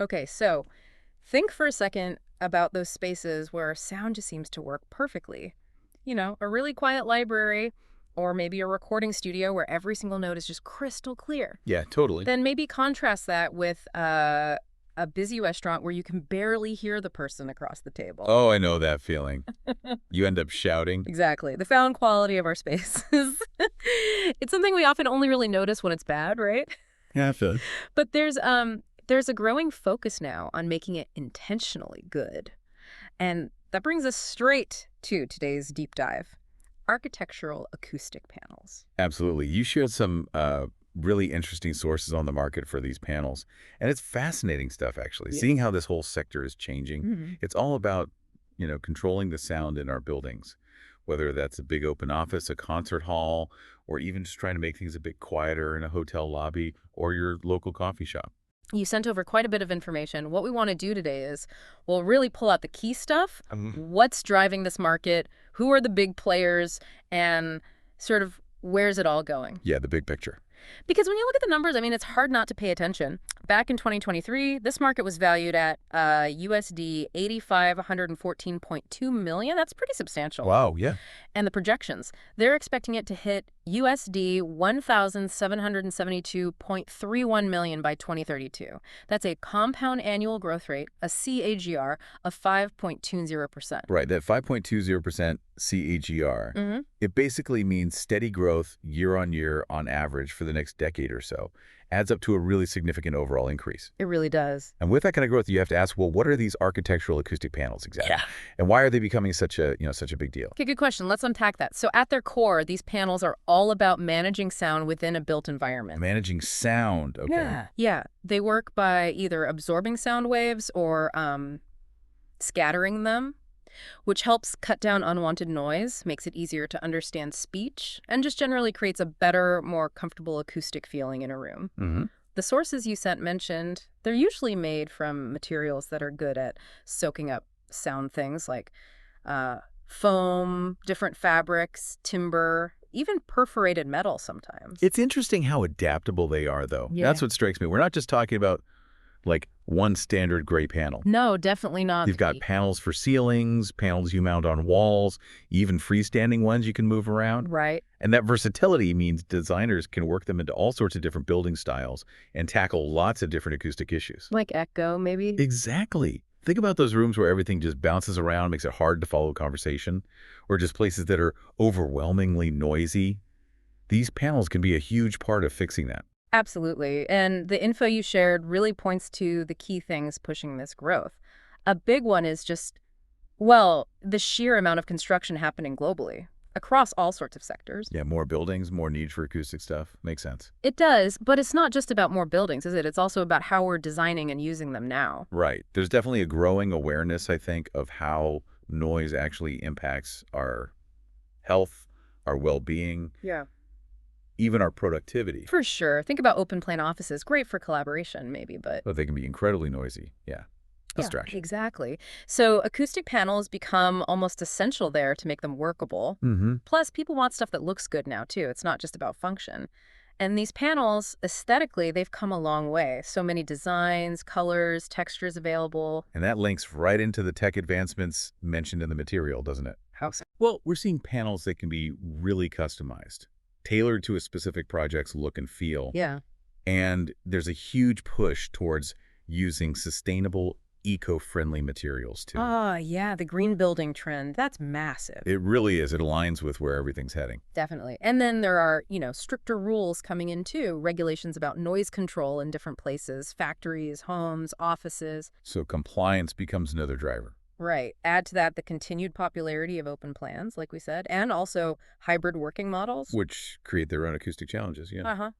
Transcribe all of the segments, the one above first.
Okay, so think for a second about those spaces where sound just seems to work perfectly. A really quiet library, or maybe a recording studio where every single note is just crystal clear. Yeah, totally. Then maybe contrast that with a busy restaurant where you can barely hear the person across the table. Oh, I know that feeling. You end up shouting. Exactly. The sound quality of our spaces. It's something we often only really notice when it's bad, right? Yeah, I feel it. But there's a growing focus now on making it intentionally good. And that brings us straight to today's deep dive. Architectural acoustic panels. Absolutely. You shared some really interesting sources on the market for these panels. And it's fascinating stuff, actually, seeing how this whole sector is changing. Mhm. It's all about, controlling the sound in our buildings, whether that's a big open office, a concert hall, or even just trying to make things a bit quieter in a hotel lobby or your local coffee shop. You sent over quite a bit of information. What we want to do today is we'll really pull out the key stuff. What's driving this market? Who are the big players? And sort of where's it all going? Yeah, the big picture. Because when you look at the numbers, I mean, it's hard not to pay attention. Back in 2023, this market was valued at USD 8,514.2 million. That's pretty substantial. Wow, yeah. And the projections, they're expecting it to hit USD 1,772.31 million by 2032. That's a compound annual growth rate, a CAGR, of 5.20%. Right, that 5.20% CAGR, it basically means steady growth year on year on average for the next decade or so. Adds up to a really significant overall increase. It really does. And with that kind of growth, you have to ask, well, what are these architectural acoustic panels exactly? Yeah. And why are they becoming such a big deal? Okay, good question. Let's unpack that. So at their core, these panels are all about managing sound within a built environment. Managing sound, okay. Yeah. They work by either absorbing sound waves or scattering them, which helps cut down unwanted noise, makes it easier to understand speech, and just generally creates a better, more comfortable acoustic feeling in a room. The sources you sent mentioned, they're usually made from materials that are good at soaking up sound, things like foam, different fabrics, timber, even perforated metal sometimes. It's interesting how adaptable they are, though. Yeah. That's what strikes me. We're not just talking about, like, one standard gray panel. No, definitely not. You've got panels for ceilings, panels you mount on walls, even freestanding ones you can move around. Right. And that versatility means designers can work them into all sorts of different building styles and tackle lots of different acoustic issues. Like echo, maybe? Exactly. Think about those rooms where everything just bounces around, makes it hard to follow a conversation, or just places that are overwhelmingly noisy. These panels can be a huge part of fixing that. Absolutely. And the info you shared really points to the key things pushing this growth. A big one is just, well, the sheer amount of construction happening globally across all sorts of sectors. Yeah, more buildings, more need for acoustic stuff. Makes sense. It does, but it's not just about more buildings, is it? It's also about how we're designing and using them now. Right. There's definitely a growing awareness, I think, of how noise actually impacts our health, our well-being, Yeah. even our productivity. For sure. Think about open plan offices. Great for collaboration, maybe, but But they can be incredibly noisy. Yeah. Distraction. exactly. So acoustic panels become almost essential there to make them workable. Plus, people want stuff that looks good now, too. It's not just about function. And these panels, aesthetically, they've come a long way. So many designs, colors, textures available. And that links right into the tech advancements mentioned in the material, doesn't it? How so? Well, we're seeing panels that can be really customized, tailored to a specific project's look and feel. Yeah. And there's a huge push towards using sustainable, eco-friendly materials, too. Yeah, the green building trend. That's massive. It really is. It aligns with where everything's heading. Definitely. And then there are, stricter rules coming in, too. Regulations about noise control in different places, factories, homes, offices. So compliance becomes another driver. Right. Add to that the continued popularity of open plans, like we said, and also hybrid working models. Which create their own acoustic challenges, yeah.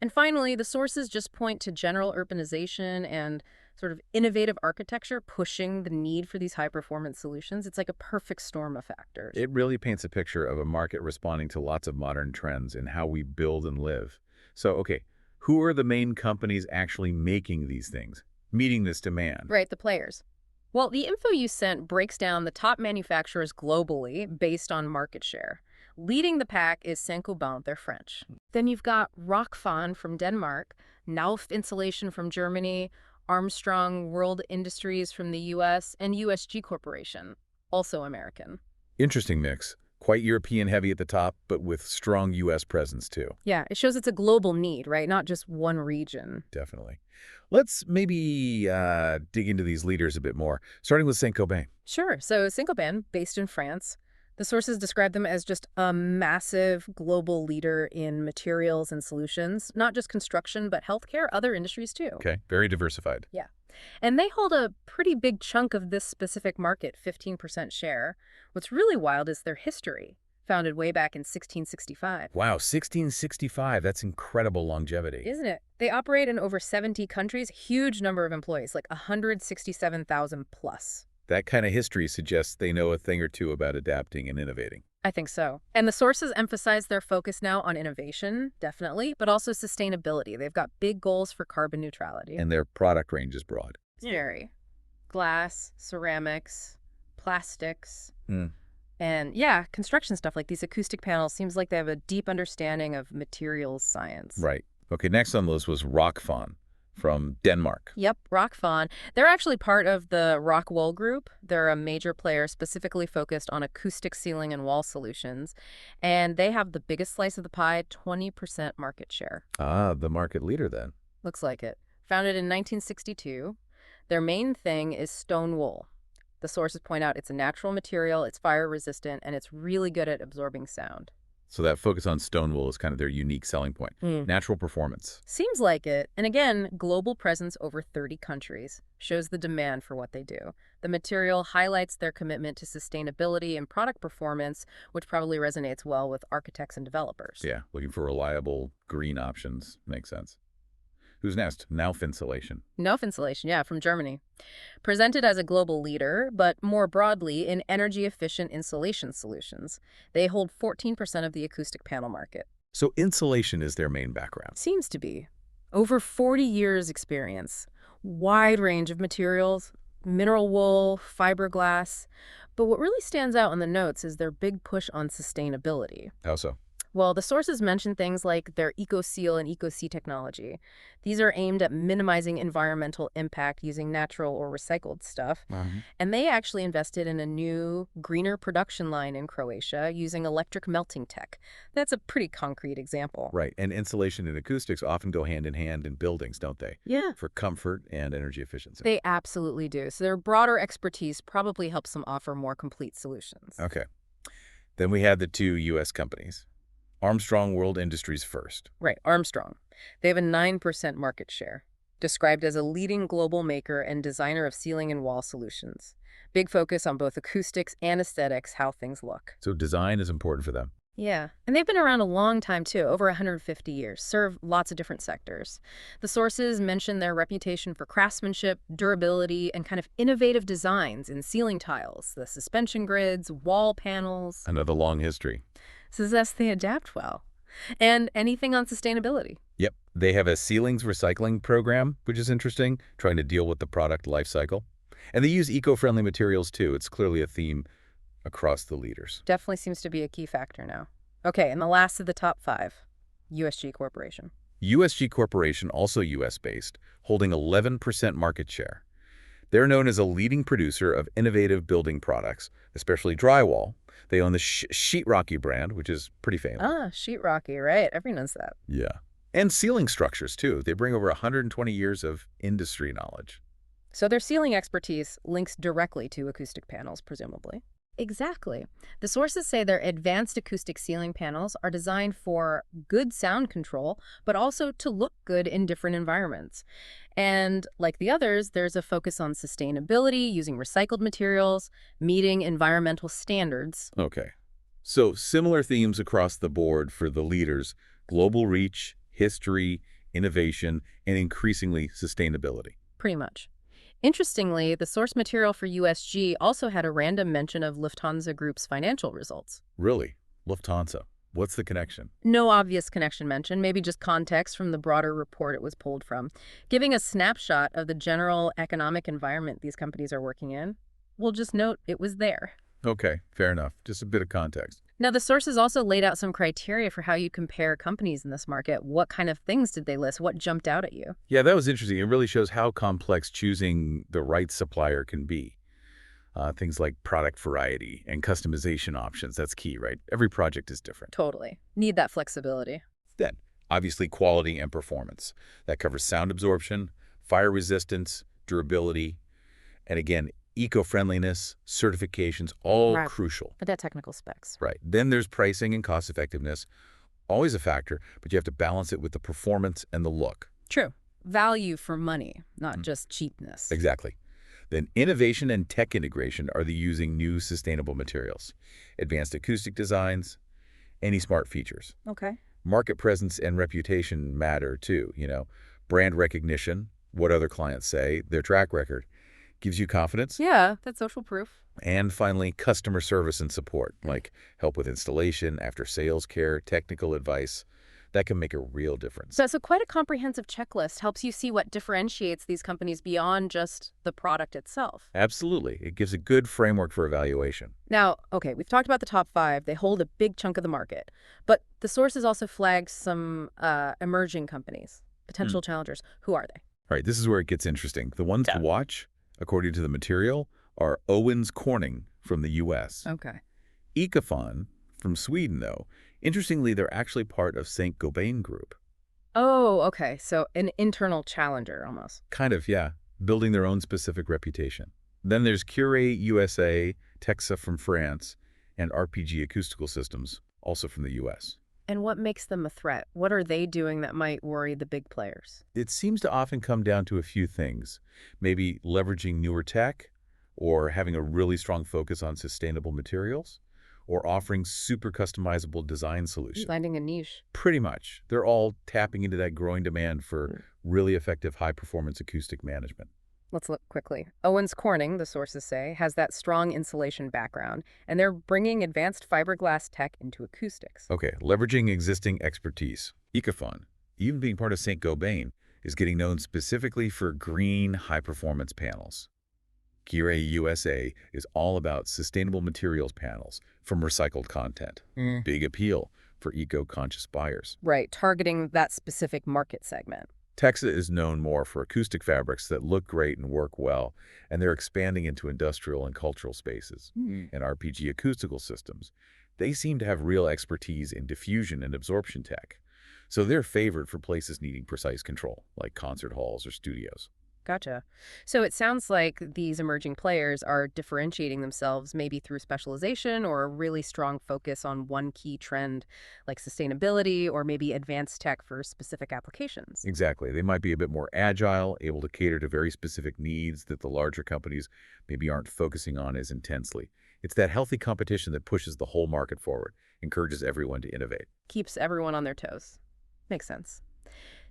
And finally, the sources just point to general urbanization and sort of innovative architecture pushing the need for these high-performance solutions. It's like a perfect storm of factors. It really paints a picture of a market responding to lots of modern trends in how we build and live. So, okay, who are the main companies actually making these things, meeting this demand? Right, the players. Well, the info you sent breaks down the top manufacturers globally based on market share. Leading the pack is Saint-Gobain, they're French. Then you've got Rockfon from Denmark, Knauf Insulation from Germany, Armstrong World Industries from the US, and USG Corporation, also American. Interesting mix. Quite European heavy at the top, but with strong U.S. presence too. Yeah, it shows it's a global need, right? Not just one region. Definitely. Let's maybe dig into these leaders a bit more, starting with Saint-Gobain. Sure. So Saint-Gobain, based in France, the sources describe them as just a massive global leader in materials and solutions, not just construction, but healthcare, other industries too. Okay, very diversified. Yeah. And they hold a pretty big chunk of this specific market, 15% share. What's really wild is their history, founded way back in 1665. Wow, 1665. That's incredible longevity. Isn't it? They operate in over 70 countries, huge number of employees, like 167,000 plus. That kind of history suggests they know a thing or two about adapting and innovating. I think so. And the sources emphasize their focus now on innovation, definitely, but also sustainability. They've got big goals for carbon neutrality. And their product range is broad. Very. Glass, ceramics, plastics, Hmm. and yeah, construction stuff like these acoustic panels seems like they have a deep understanding of materials science. Right. Okay, next on the list was Rockfon from Denmark. Yep, Rockfon. They're actually part of the Rockwool group. They're a major player specifically focused on acoustic ceiling and wall solutions. And they have the biggest slice of the pie, 20% market share. Ah, the market leader then. Looks like it. Founded in 1962. Their main thing is stone wool. The sources point out it's a natural material, it's fire resistant, and it's really good at absorbing sound. So that focus on stone wool is kind of their unique selling point. Natural performance. Seems like it. And again, global presence over 30 countries shows the demand for what they do. The material highlights their commitment to sustainability and product performance, which probably resonates well with architects and developers. Yeah, looking for reliable green options. Makes sense. Who's next? Knauf Insulation. Knauf Insulation, yeah, from Germany. Presented as a global leader, but more broadly in energy-efficient insulation solutions. They hold 14% of the acoustic panel market. So insulation is their main background. Seems to be. Over 40 years experience. Wide range of materials, mineral wool, fiberglass. But what really stands out in the notes is their big push on sustainability. How so? Well, the sources mention things like their EcoSeal and EcoC technology. These are aimed at minimizing environmental impact using natural or recycled stuff. And they actually invested in a new, greener production line in Croatia using electric melting tech. That's a pretty concrete example. Right, and insulation and acoustics often go hand in hand in buildings, don't they? Yeah. For comfort and energy efficiency. They absolutely do. So their broader expertise probably helps them offer more complete solutions. Okay. Then we had the two U.S. companies. Armstrong World Industries first. Right, Armstrong. They have a 9% market share, described as a leading global maker and designer of ceiling and wall solutions. Big focus on both acoustics and aesthetics, how things look. So design is important for them. Yeah, and they've been around a long time too, over 150 years, serve lots of different sectors. The sources mention their reputation for craftsmanship, durability, and kind of innovative designs in ceiling tiles, the suspension grids, wall panels. Another long history. Suggests they adapt well. And anything on sustainability. Yep. They have a ceilings recycling program, which is interesting, trying to deal with the product life cycle. And they use eco-friendly materials too. It's clearly a theme across the leaders. Definitely seems to be a key factor now. Okay, and the last of the top 5, USG Corporation. USG Corporation, also U.S.-based, holding 11% market share. They're known as a leading producer of innovative building products, especially drywall. They own the Sheetrocky brand, which is pretty famous. Ah, Sheetrocky, right? Everyone knows that. Yeah. And ceiling structures, too. They bring over 120 years of industry knowledge. So their ceiling expertise links directly to acoustic panels, presumably. Exactly. The sources say their advanced acoustic ceiling panels are designed for good sound control, but also to look good in different environments. And like the others, there's a focus on sustainability, using recycled materials, meeting environmental standards. Okay. So similar themes across the board for the leaders: global reach, history, innovation, and increasingly sustainability. Pretty much. Interestingly, the source material for USG also had a random mention of Lufthansa Group's financial results. Really? Lufthansa. What's the connection? No obvious connection mentioned, maybe just context from the broader report it was pulled from, giving a snapshot of the general economic environment these companies are working in. We'll just note it was there. Okay, fair enough. Just a bit of context. Now, the sources also laid out some criteria for how you compare companies in this market. What kind of things did they list? What jumped out at you? Yeah, that was interesting. It really shows how complex choosing the right supplier can be. Things like product variety and customization options, that's key, right? Every project is different. Totally. Need that flexibility. Then, obviously, quality and performance. That covers sound absorption, fire resistance, durability, and again, eco-friendliness, certifications, all Right. crucial. But that technical specs. Right. Then there's pricing and cost effectiveness, always a factor, but you have to balance it with the performance and the look. True. Value for money, not Mm. just cheapness. Exactly. Then innovation and tech integration are the using new sustainable materials, advanced acoustic designs, any smart features. Okay. Market presence and reputation matter too, brand recognition, what other clients say, their track record gives you confidence. Yeah, that's social proof. And finally, customer service and support, like help with installation, after sales care, technical advice. That can make a real difference. So quite a comprehensive checklist helps you see what differentiates these companies beyond just the product itself. Absolutely. It gives a good framework for evaluation. Now, okay, we've talked about the top five. They hold a big chunk of the market. But the sources also flagged some emerging companies, potential challengers. Who are they? All right, this is where it gets interesting. The ones to watch, according to the material, are Owens Corning from the U.S. Okay. Ecofon from Sweden, though. Interestingly, they're actually part of Saint-Gobain group. Oh, okay. So an internal challenger almost. Kind of, yeah, building their own specific reputation. Then there's Kirei USA, Texa from France, and RPG Acoustical Systems, also from the U.S. And what makes them a threat? What are they doing that might worry the big players? It seems to often come down to a few things. Maybe leveraging newer tech, or having a really strong focus on sustainable materials, or offering super customizable design solutions. Finding a niche. Pretty much. They're all tapping into that growing demand for really effective high-performance acoustic management. Let's look quickly. Owens Corning, the sources say, has that strong insulation background, and they're bringing advanced fiberglass tech into acoustics. Okay, leveraging existing expertise. Ecofon, even being part of Saint-Gobain, is getting known specifically for green, high-performance panels. Kirei USA is all about sustainable materials panels from recycled content. Big appeal for eco-conscious buyers. Right, targeting that specific market segment. Texa is known more for acoustic fabrics that look great and work well, and they're expanding into industrial and cultural spaces. And RPG acoustical systems, they seem to have real expertise in diffusion and absorption tech. So they're favored for places needing precise control, like concert halls or studios. Gotcha. So it sounds like these emerging players are differentiating themselves maybe through specialization or a really strong focus on one key trend like sustainability or maybe advanced tech for specific applications. Exactly. They might be a bit more agile, able to cater to very specific needs that the larger companies maybe aren't focusing on as intensely. It's that healthy competition that pushes the whole market forward, encourages everyone to innovate. Keeps everyone on their toes. Makes sense.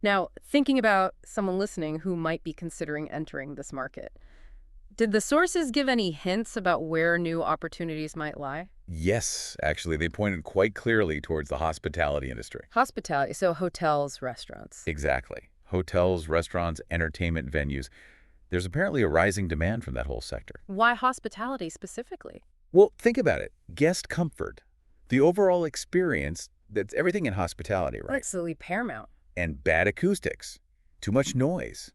Now, thinking about someone listening who might be considering entering this market, did the sources give any hints about where new opportunities might lie? Yes, actually, they pointed quite clearly towards the hospitality industry. Hospitality, so hotels, restaurants. Exactly. Hotels, restaurants, entertainment venues. There's apparently a rising demand from that whole sector. Why hospitality specifically? Well, think about it. Guest comfort. The overall experience, that's everything in hospitality, right? Absolutely paramount. And bad acoustics. Too much noise.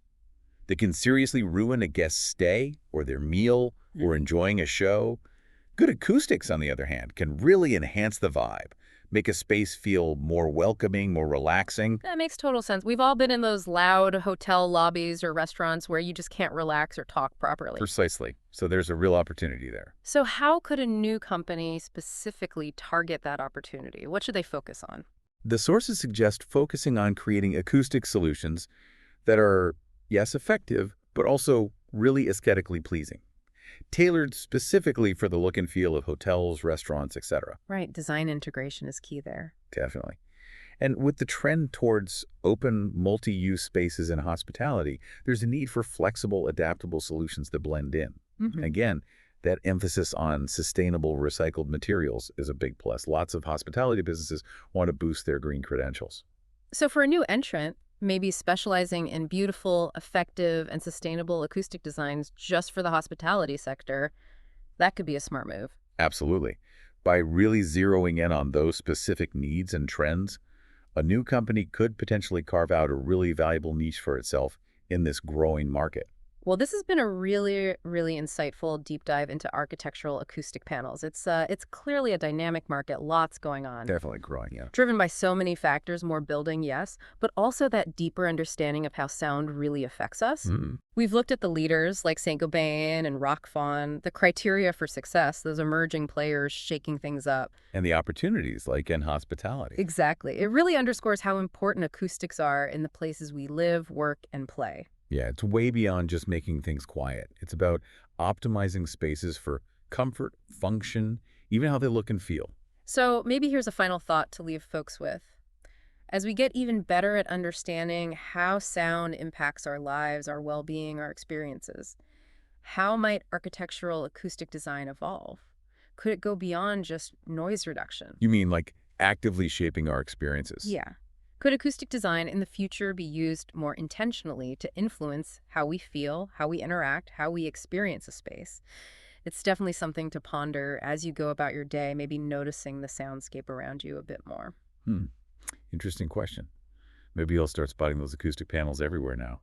That can seriously ruin a guest's stay or their meal or enjoying a show. Good acoustics, on the other hand, can really enhance the vibe, make a space feel more welcoming, more relaxing. That makes total sense. We've all been in those loud hotel lobbies or restaurants where you just can't relax or talk properly. Precisely. So there's a real opportunity there. So how could a new company specifically target that opportunity? What should they focus on? The sources suggest focusing on creating acoustic solutions that are, yes, effective, but also really aesthetically pleasing, tailored specifically for the look and feel of hotels, restaurants, etc. Right, design integration is key there. Definitely. And with the trend towards open, multi-use spaces in hospitality, there's a need for flexible, adaptable solutions that blend in. Again, that emphasis on sustainable recycled materials is a big plus. Lots of hospitality businesses want to boost their green credentials. So for a new entrant, maybe specializing in beautiful, effective, and sustainable acoustic designs just for the hospitality sector, that could be a smart move. Absolutely. By really zeroing in on those specific needs and trends, a new company could potentially carve out a really valuable niche for itself in this growing market. Well, this has been a really, really insightful deep dive into architectural acoustic panels. It's clearly a dynamic market, lots going on. Definitely growing, yeah. Driven by so many factors, more building, yes, but also that deeper understanding of how sound really affects us. Mm. We've looked at the leaders like Saint-Gobain and Rockfon, the criteria for success, those emerging players shaking things up. And the opportunities, like in hospitality. Exactly. It really underscores how important acoustics are in the places we live, work, and play. Yeah, it's way beyond just making things quiet. It's about optimizing spaces for comfort, function, even how they look and feel. So maybe here's a final thought to leave folks with. As we get even better at understanding how sound impacts our lives, our well-being, our experiences, how might architectural acoustic design evolve? Could it go beyond just noise reduction? You mean like actively shaping our experiences? Yeah. Could acoustic design in the future be used more intentionally to influence how we feel, how we interact, how we experience a space? It's definitely something to ponder as you go about your day, maybe noticing the soundscape around you a bit more. Hmm. Interesting question. Maybe you'll start spotting those acoustic panels everywhere now.